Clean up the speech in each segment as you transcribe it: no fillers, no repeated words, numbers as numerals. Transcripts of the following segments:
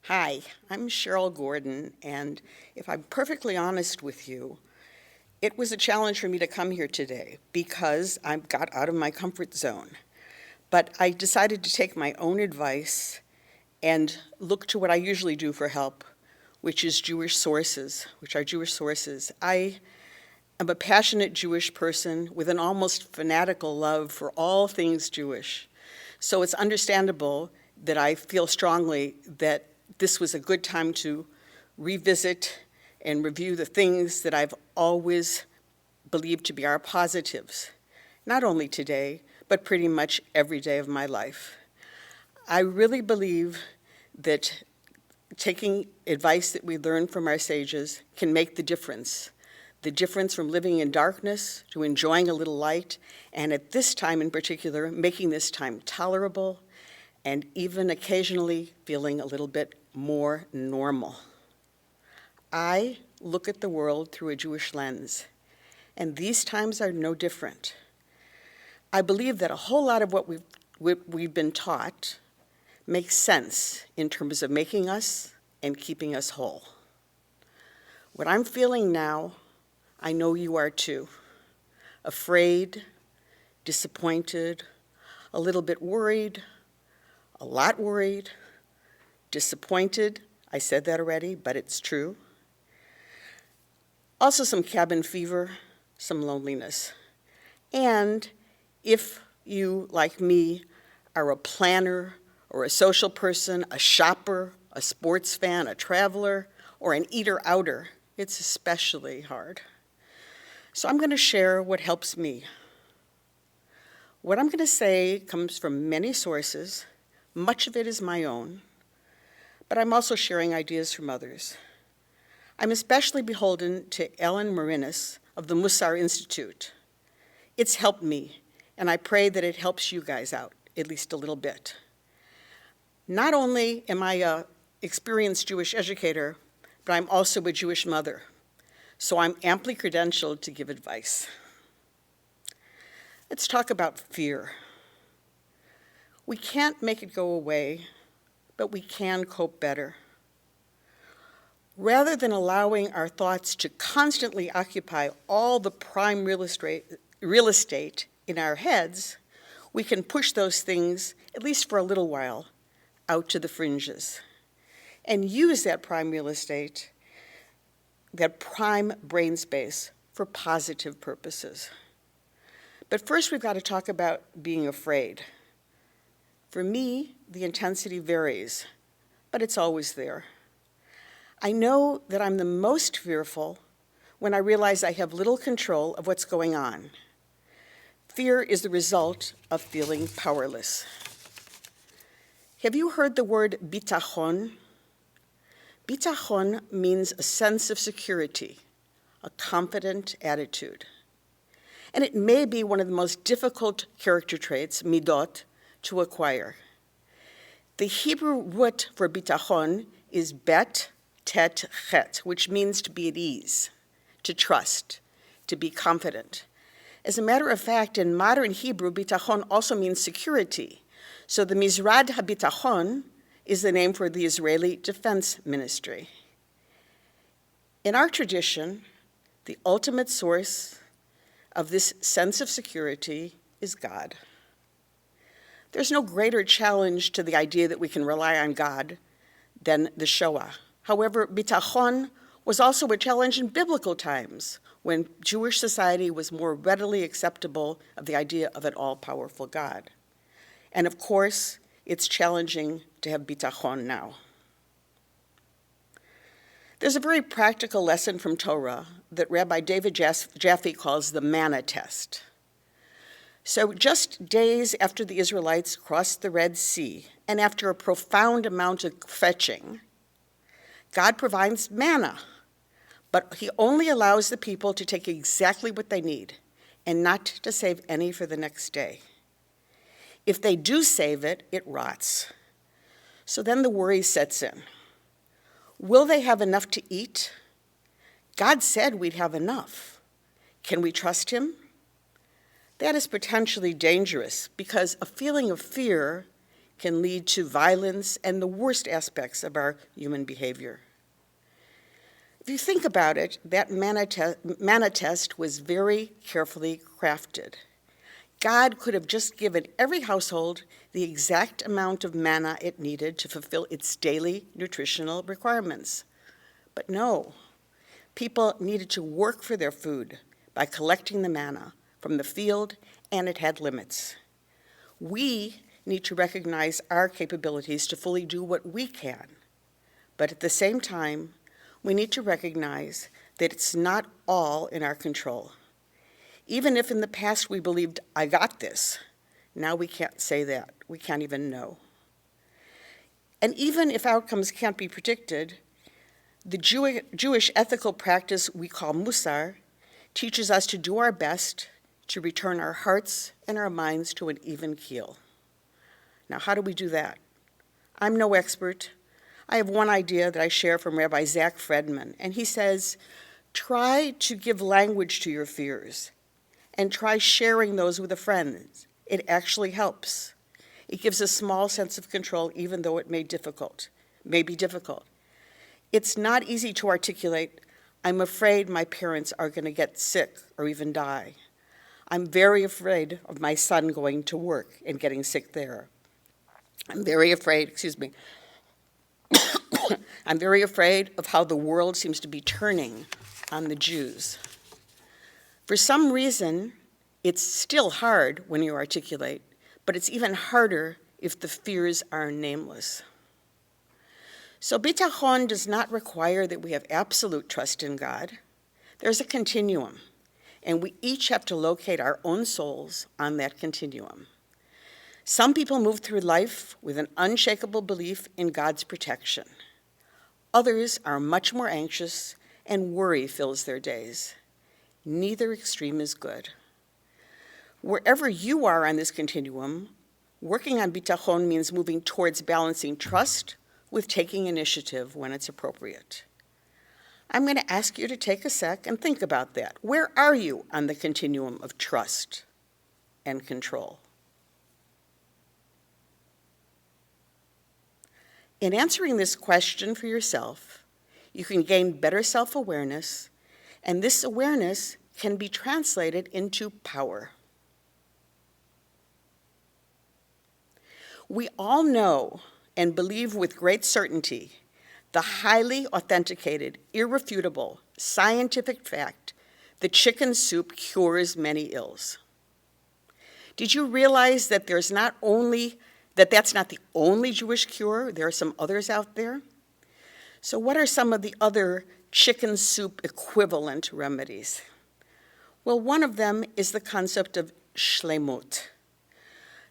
Hi, I'm Cheryl Gordon, and if I'm perfectly honest with you, it was a challenge for me to come here today because I got out of my comfort zone. But I decided to take my own advice and look to what I usually do for help, which are Jewish sources. I am a passionate Jewish person with an almost fanatical love for all things Jewish. So it's understandable that I feel strongly that this was a good time to revisit and review the things that I've always believed to be our positives, not only today, but pretty much every day of my life. I really believe that taking advice that we learn from our sages can make the difference from living in darkness to enjoying a little light, and at this time in particular, making this time tolerable and even occasionally feeling a little bit more normal. I look at the world through a Jewish lens, and these times are no different. I believe that a whole lot of what we've been taught makes sense in terms of making us and keeping us whole. What I'm feeling now, I know you are too. Afraid, disappointed, a little bit worried, a lot worried, disappointed. I said that already, but it's true. Also some cabin fever, some loneliness. And if you, like me, are a planner or a social person, a shopper, a sports fan, a traveler, or an eater-outer, it's especially hard. So I'm going to share what helps me. What I'm going to say comes from many sources. Much of it is my own, but I'm also sharing ideas from others. I'm especially beholden to Ellen Marinis of the Musa Institute. It's helped me, and I pray that it helps you guys out, at least a little bit. Not only am I an experienced Jewish educator, but I'm also a Jewish mother, so I'm amply credentialed to give advice. Let's talk about fear. We can't make it go away, but we can cope better. Rather than allowing our thoughts to constantly occupy all the prime real estate in our heads, we can push those things, at least for a little while, out to the fringes and use that prime real estate, that prime brain space, for positive purposes. But first, we've got to talk about being afraid. For me, the intensity varies, but it's always there. I know that I'm the most fearful when I realize I have little control of what's going on. Fear is the result of feeling powerless. Have you heard the word bitachon? Bitachon means a sense of security, a confident attitude. And it may be one of the most difficult character traits, midot, to acquire. The Hebrew root for bitachon is bet, tet, chet, which means to be at ease, to trust, to be confident. As a matter of fact, in modern Hebrew, bitachon also means security. So the Mizrad HaBitachon is the name for the Israeli Defense Ministry. In our tradition, the ultimate source of this sense of security is God. There's no greater challenge to the idea that we can rely on God than the Shoah. However, bitachon was also a challenge in biblical times, when Jewish society was more readily acceptable of the idea of an all-powerful God. And of course, it's challenging to have bitachon now. There's a very practical lesson from Torah that Rabbi David Jaffe calls the manna test. So just days after the Israelites crossed the Red Sea, and after a profound amount of fetching, God provides manna, but he only allows the people to take exactly what they need and not to save any for the next day. If they do save it, it rots. So then the worry sets in. Will they have enough to eat? God said we'd have enough. Can we trust him? That is potentially dangerous because a feeling of fear can lead to violence and the worst aspects of our human behavior. If you think about it, that manna test was very carefully crafted. God could have just given every household the exact amount of manna it needed to fulfill its daily nutritional requirements. But no, people needed to work for their food by collecting the manna from the field, and it had limits. We need to recognize our capabilities to fully do what we can, but at the same time, we need to recognize that it's not all in our control. Even if in the past we believed, I got this, now we can't say that. We can't even know. And even if outcomes can't be predicted, the Jewish ethical practice we call Musa teaches us to do our best to return our hearts and our minds to an even keel. Now, how do we do that? I'm no expert. I have one idea that I share from Rabbi Zach Fredman, and he says, try to give language to your fears and try sharing those with a friend. It actually helps. It gives a small sense of control, even though it may be difficult. It's not easy to articulate, I'm afraid my parents are going to get sick or even die. I'm very afraid of my son going to work and getting sick there. I'm very afraid of how the world seems to be turning on the Jews. For some reason, it's still hard when you articulate, but it's even harder if the fears are nameless. So bitachon does not require that we have absolute trust in God. There's a continuum, and we each have to locate our own souls on that continuum. Some people move through life with an unshakable belief in God's protection. Others are much more anxious, and worry fills their days. Neither extreme is good. Wherever you are on this continuum, working on bitachon means moving towards balancing trust with taking initiative when it's appropriate. I'm going to ask you to take a sec and think about that. Where are you on the continuum of trust and control? In answering this question for yourself, you can gain better self-awareness, and this awareness can be translated into power. We all know and believe with great certainty the highly authenticated, irrefutable, scientific fact that chicken soup cures many ills. Did you realize that that's not the only Jewish cure? There are some others out there. So what are some of the other chicken soup equivalent remedies? Well, one of them is the concept of shlemut.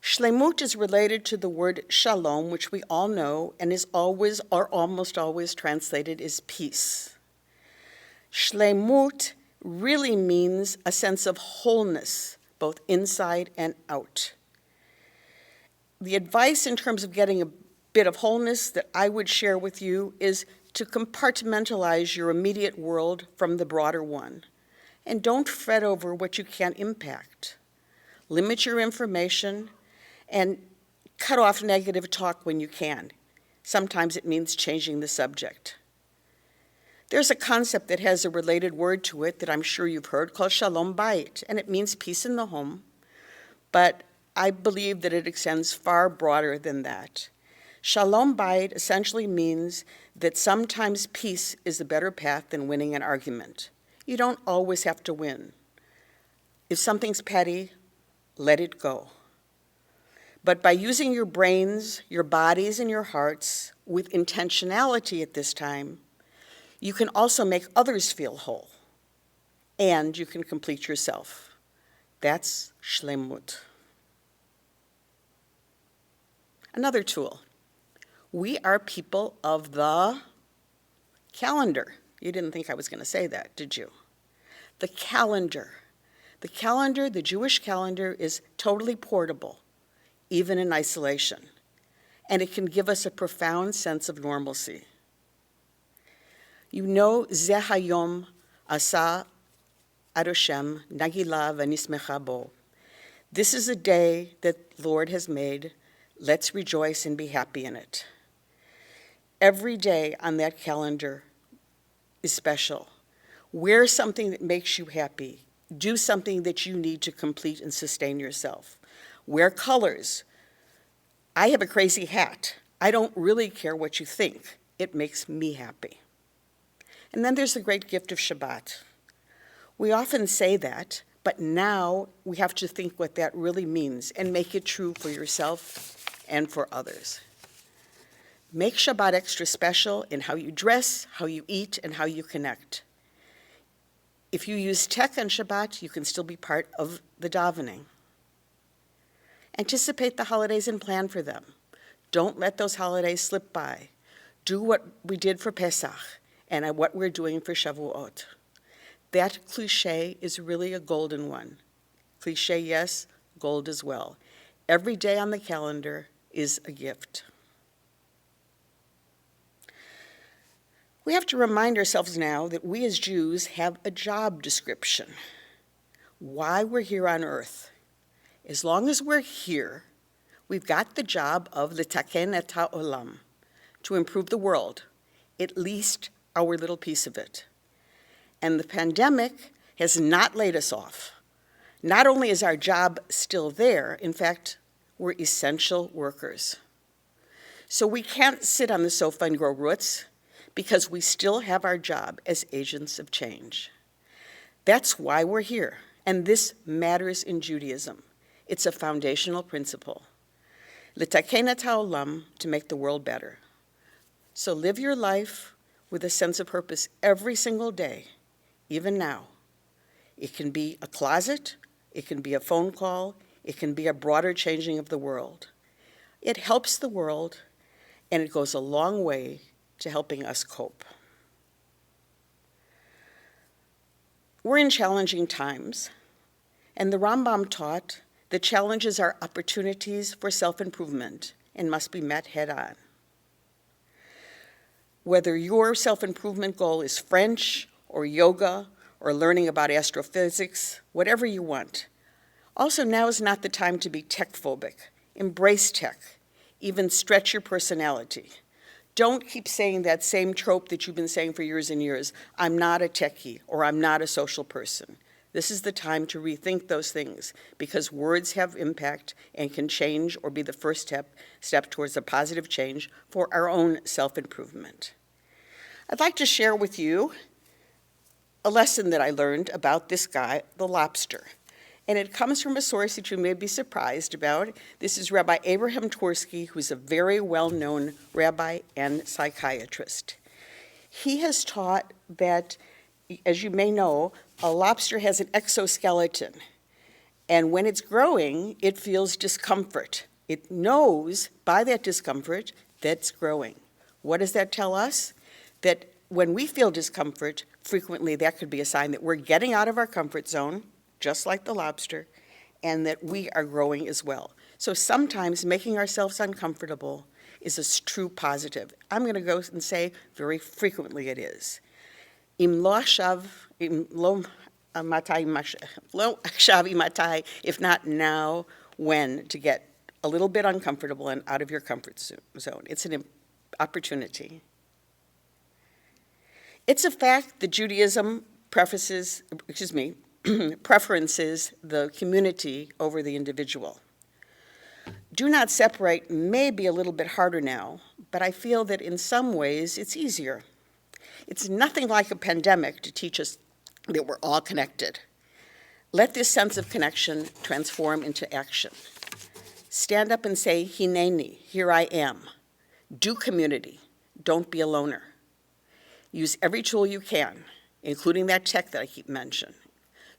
Shlemut is related to the word shalom, which we all know and is always or almost always translated as peace. Shlemut really means a sense of wholeness, both inside and out. The advice in terms of getting a bit of wholeness that I would share with you is to compartmentalize your immediate world from the broader one. And don't fret over what you can't impact. Limit your information and cut off negative talk when you can. Sometimes it means changing the subject. There's a concept that has a related word to it that I'm sure you've heard called Shalom Bayit, and it means peace in the home, but I believe that it extends far broader than that. Shalom Bayit essentially means that sometimes peace is a better path than winning an argument. You don't always have to win. If something's petty, let it go. But by using your brains, your bodies, and your hearts with intentionality at this time, you can also make others feel whole, and you can complete yourself. That's shlemut. Another tool. We are people of the calendar. You didn't think I was going to say that, did you? The calendar. The calendar, the Jewish calendar, is totally portable, even in isolation, and it can give us a profound sense of normalcy. You know, Ze Hayom Asa Adoshem Nagila V'Nismecha Bo. This is a day that the Lord has made. Let's rejoice and be happy in it. Every day on that calendar is special. Wear something that makes you happy. Do something that you need to complete and sustain yourself. Wear colors. I have a crazy hat. I don't really care what you think. It makes me happy. And then there's the great gift of Shabbat. We often say that, but now we have to think what that really means and make it true for yourself and for others. Make Shabbat extra special in how you dress, how you eat, and how you connect. If you use tech on Shabbat, you can still be part of the davening. Anticipate the holidays and plan for them. Don't let those holidays slip by. Do what we did for Pesach and what we're doing for Shavuot. That cliche is really a golden one. Cliche, yes, gold as well. Every day on the calendar is a gift. We have to remind ourselves now that we as Jews have a job description. Why we're here on earth. As long as we're here, we've got the job of litaken et ha'olam, to improve the world, at least our little piece of it. And the pandemic has not laid us off. Not only is our job still there, in fact, we're essential workers. So we can't sit on the sofa and grow roots, because we still have our job as agents of change. That's why we're here, and this matters in Judaism. It's a foundational principle. Litaken et ha'olam, to make the world better. So live your life with a sense of purpose every single day, even now. It can be a closet, it can be a phone call, it can be a broader changing of the world. It helps the world, and it goes a long way to helping us cope. We're in challenging times, and the Rambam taught that challenges are opportunities for self-improvement and must be met head-on. Whether your self-improvement goal is French or yoga or learning about astrophysics, whatever you want. Also, now is not the time to be tech-phobic. Embrace tech, even stretch your personality. Don't keep saying that same trope that you've been saying for years and years, I'm not a techie or I'm not a social person. This is the time to rethink those things because words have impact and can change or be the first step towards a positive change for our own self-improvement. I'd like to share with you a lesson that I learned about this guy, the lobster. And it comes from a source that you may be surprised about. This is Rabbi Abraham Twersky, who's a very well-known rabbi and psychiatrist. He has taught that, as you may know, a lobster has an exoskeleton. And when it's growing, it feels discomfort. It knows by that discomfort that it's growing. What does that tell us? That when we feel discomfort, frequently that could be a sign that we're getting out of our comfort zone, just like the lobster, and that we are growing as well. So sometimes making ourselves uncomfortable is a true positive. I'm going to go and say very frequently it is. If not now, when? To get a little bit uncomfortable and out of your comfort zone. It's an opportunity. It's a fact that Judaism preferences the community over the individual. Do not separate may be a little bit harder now, but I feel that in some ways it's easier. It's nothing like a pandemic to teach us that we're all connected. Let this sense of connection transform into action. Stand up and say, Hineni, here I am. Do community. Don't be a loner. Use every tool you can, including that tech that I keep mentioning,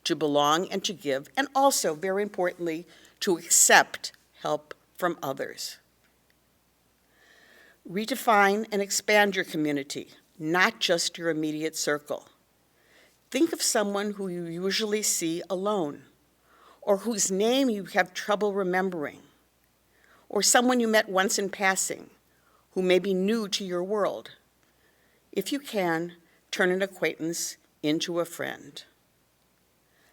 to belong and to give, and also, very importantly, to accept help from others. Redefine and expand your community, not just your immediate circle. Think of someone who you usually see alone, or whose name you have trouble remembering, or someone you met once in passing, who may be new to your world. If you can, turn an acquaintance into a friend.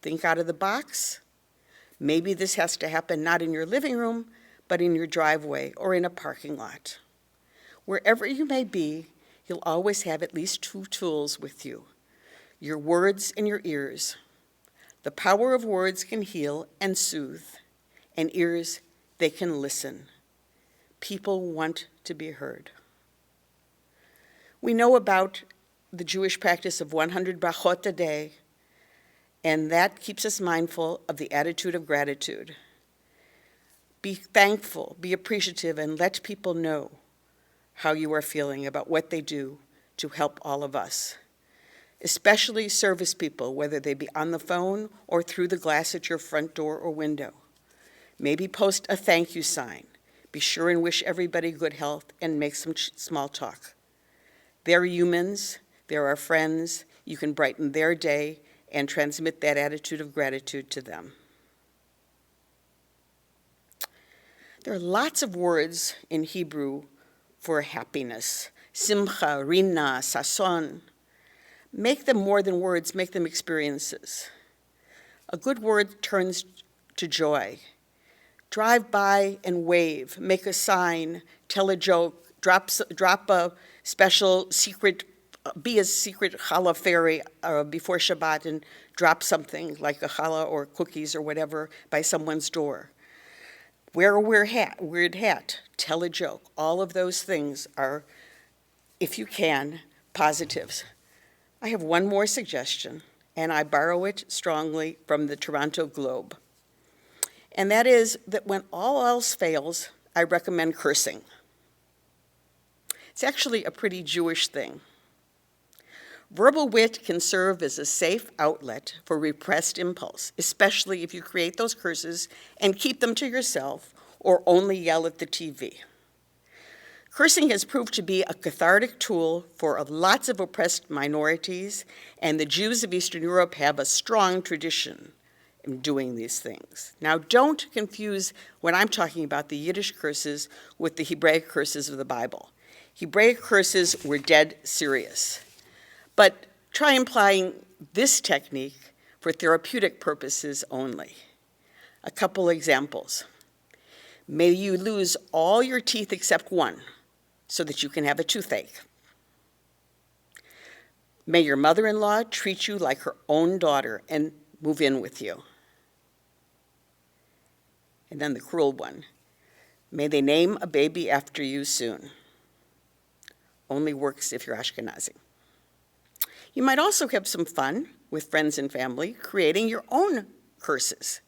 Think out of the box. Maybe this has to happen not in your living room, but in your driveway or in a parking lot. Wherever you may be, you'll always have at least two tools with you: your words and your ears. The power of words can heal and soothe, and ears, they can listen. People want to be heard. We know about the Jewish practice of 100 brachot a day, and that keeps us mindful of the attitude of gratitude. Be thankful, be appreciative, and let people know how you are feeling about what they do to help all of us, especially service people, whether they be on the phone or through the glass at your front door or window. Maybe post a thank you sign. Be sure and wish everybody good health and make some small talk. They're humans, they're our friends. You can brighten their day and transmit that attitude of gratitude to them. There are lots of words in Hebrew for happiness: simcha, rina, sason. Make them more than words, make them experiences. A good word turns to joy. Drive by and wave, make a sign, tell a joke, drop a special secret, be a secret challah fairy before Shabbat and drop something like a challah or cookies or whatever by someone's door. Wear a weird hat, tell a joke. All of those things are, if you can, positives. I have one more suggestion, and I borrow it strongly from the Toronto Globe. And that is that when all else fails, I recommend cursing. It's actually a pretty Jewish thing. Verbal wit can serve as a safe outlet for repressed impulse, especially if you create those curses and keep them to yourself or only yell at the TV. Cursing has proved to be a cathartic tool for lots of oppressed minorities, and the Jews of Eastern Europe have a strong tradition in doing these things. Now, don't confuse when I'm talking about the Yiddish curses with the Hebraic curses of the Bible. Hebraic curses were dead serious. But try applying this technique for therapeutic purposes only. A couple examples. May you lose all your teeth except one so that you can have a toothache. May your mother-in-law treat you like her own daughter and move in with you. And then the cruel one. May they name a baby after you soon. Only works if you're Ashkenazi. You might also have some fun with friends and family creating your own curses,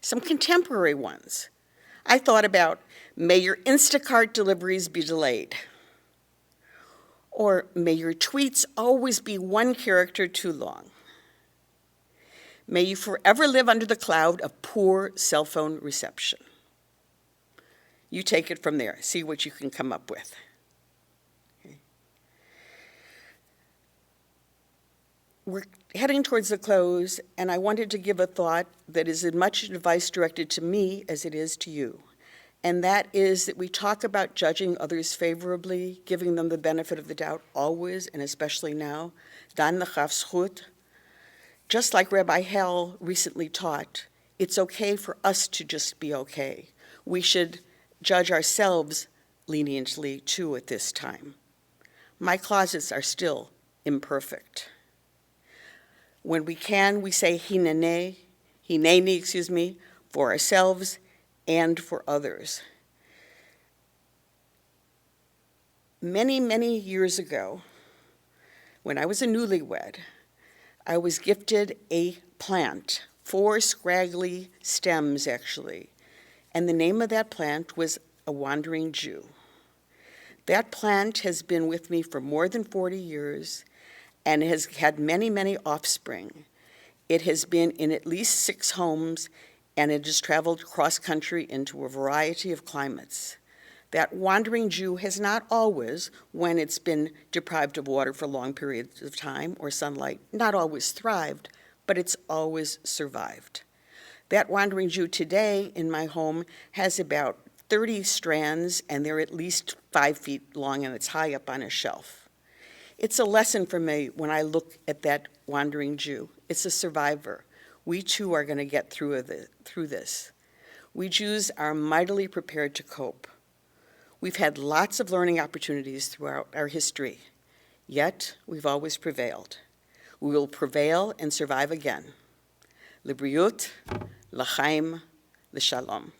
some contemporary ones. I thought about, may your Instacart deliveries be delayed. Or may your tweets always be one character too long. May you forever live under the cloud of poor cell phone reception. You take it from there, see what you can come up with. We're heading towards the close, and I wanted to give a thought that is as much advice directed to me as it is to you. And that is that we talk about judging others favorably, giving them the benefit of the doubt always, and especially now. Dan l'chaf zchut. Just like Rabbi Hell recently taught, it's okay for us to just be okay. We should judge ourselves leniently, too, at this time. My closets are still imperfect. When we can, we say hineni, for ourselves and for others. Many, many years ago, when I was a newlywed, I was gifted a plant, 4 scraggly stems, actually, and the name of that plant was a wandering Jew. That plant has been with me for more than 40 years, and has had many, many offspring. It has been in at least 6 homes, and it has traveled cross-country into a variety of climates. That wandering Jew has not always, when it's been deprived of water for long periods of time or sunlight, not always thrived, but it's always survived. That wandering Jew today in my home has about 30 strands, and they're at least 5 feet long, and it's high up on a shelf. It's a lesson for me when I look at that wandering Jew. It's a survivor. We too are going to get through this. We Jews are mightily prepared to cope. We've had lots of learning opportunities throughout our history, yet we've always prevailed. We will prevail and survive again. L'briut, l'chaim, l'shalom.